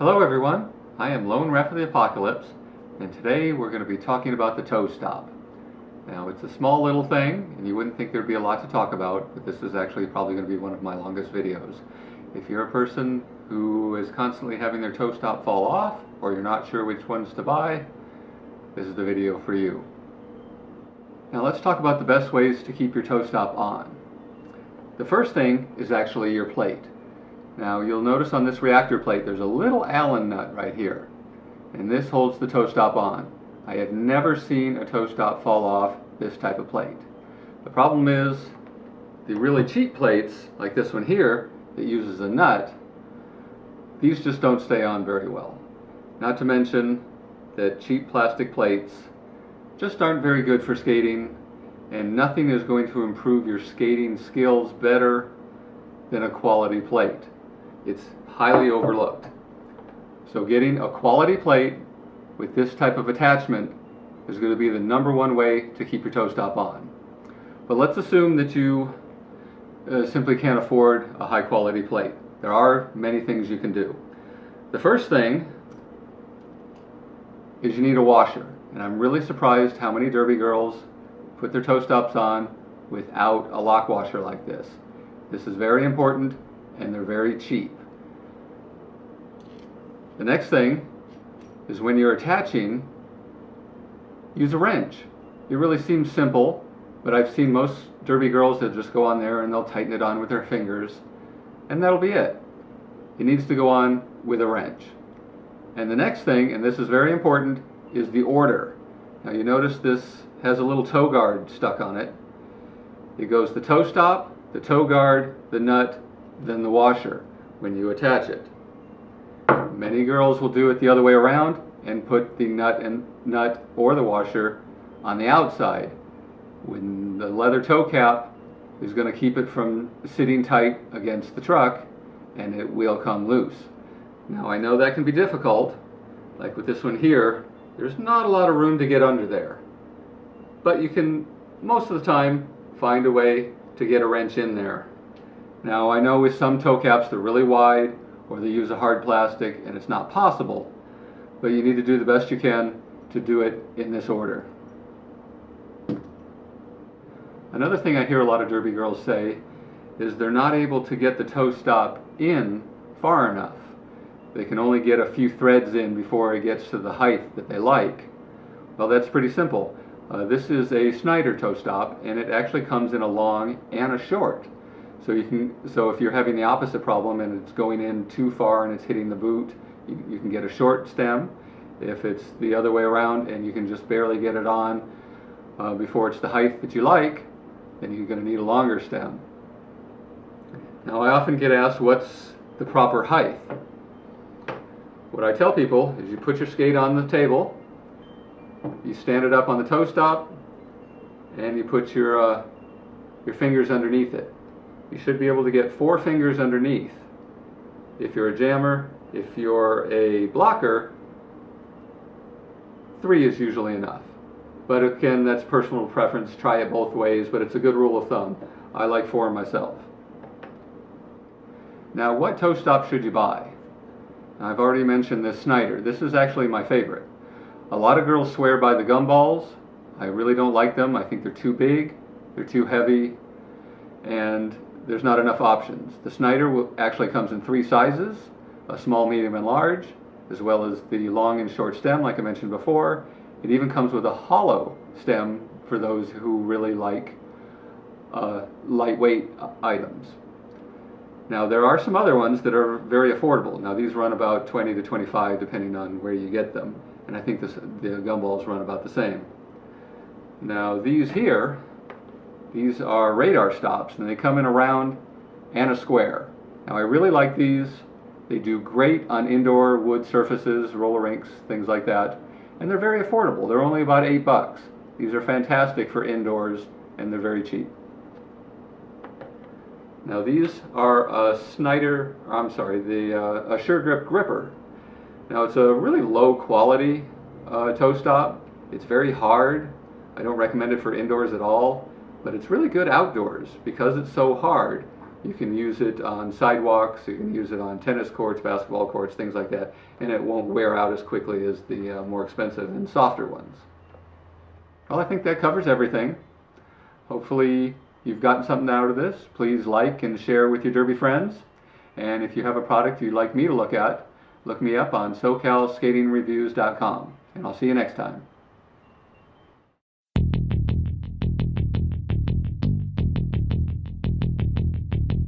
Hello everyone, I am Lone Ref of the Apocalypse, and today we're going to be talking about the toe stop. Now it's a small little thing, and you wouldn't think there'd be a lot to talk about, but this is actually probably going to be one of my longest videos. If you're a person who is constantly having their toe stop fall off, or you're not sure which ones to buy, this is the video for you. Now let's talk about the best ways to keep your toe stop on. The first thing is actually your plate. Now you'll notice on this reactor plate there's a little Allen nut right here, and this holds the toe stop on. I have never seen a toe stop fall off this type of plate. The problem is the really cheap plates like this one here that uses a nut, these just don't stay on very well. Not to mention that cheap plastic plates just aren't very good for skating, and nothing is going to improve your skating skills better than a quality plate. It's highly overlooked. So getting a quality plate with this type of attachment is going to be the #1 way to keep your toe stop on. But let's assume that you simply can't afford a high quality plate. There are many things you can do. The first thing is you need a washer. And I'm really surprised how many derby girls put their toe stops on without a lock washer like this. This is very important, and they're very cheap. The next thing is when you're attaching, use a wrench. It really seems simple, but I've seen most derby girls that just go on there and they'll tighten it on with their fingers, and that'll be it. It needs to go on with a wrench. And the next thing, and this is very important, is the order. Now you notice this has a little toe guard stuck on it. It goes the toe stop, the toe guard, the nut, then the washer when you attach it. Many girls will do it the other way around and put the nut or the washer on the outside, when the leather toe cap is going to keep it from sitting tight against the truck, and it will come loose. Now I know that can be difficult, like with this one here. There's not a lot of room to get under there, but you can most of the time find a way to get a wrench in there. Now I know with some toe caps they're really wide, or they use a hard plastic, and it's not possible, but you need to do the best you can to do it in this order. Another thing I hear a lot of derby girls say is they're not able to get the toe stop in far enough. They can only get a few threads in before it gets to the height that they like. Well, that's pretty simple. This is a Schneider Toe Stop, and it actually comes in a long and a short. So if you're having the opposite problem and it's going in too far and it's hitting the boot, you can get a short stem. If it's the other way around and you can just barely get it on before it's the height that you like, then you're going to need a longer stem. Now I often get asked, what's the proper height? What I tell people is you put your skate on the table, you stand it up on the toe stop, and you put your fingers underneath it. You should be able to get 4 fingers underneath. If you're a jammer, if you're a blocker, 3 is usually enough. But again, that's personal preference. Try it both ways, but it's a good rule of thumb. I like 4 myself. Now, what toe stop should you buy? I've already mentioned this Schneider. This is actually my favorite. A lot of girls swear by the gumballs. I really don't like them. I think they're too big, they're too heavy, and there's not enough options. The Schneider actually comes in 3 sizes, a small, medium, and large, as well as the long and short stem like I mentioned before. It even comes with a hollow stem for those who really like lightweight items. Now there are some other ones that are very affordable. Now these run about $20 to $25 depending on where you get them, and I think the gumballs run about the same. Now these here, these are radar stops, and they come in a round and a square. Now I really like these. They do great on indoor wood surfaces, roller rinks, things like that, and they're very affordable. They're only about $8. These are fantastic for indoors, and they're very cheap. Now these are a Sure Grip gripper. Now it's a really low quality toe stop. It's very hard. I don't recommend it for indoors at all, but it's really good outdoors because it's so hard. You can use it on sidewalks, you can use it on tennis courts, basketball courts, things like that, and it won't wear out as quickly as the more expensive and softer ones. Well, I think that covers everything. Hopefully you've gotten something out of this. Please like and share with your derby friends. And if you have a product you'd like me to look at, look me up on SoCalSkatingReviews.com. And I'll see you next time.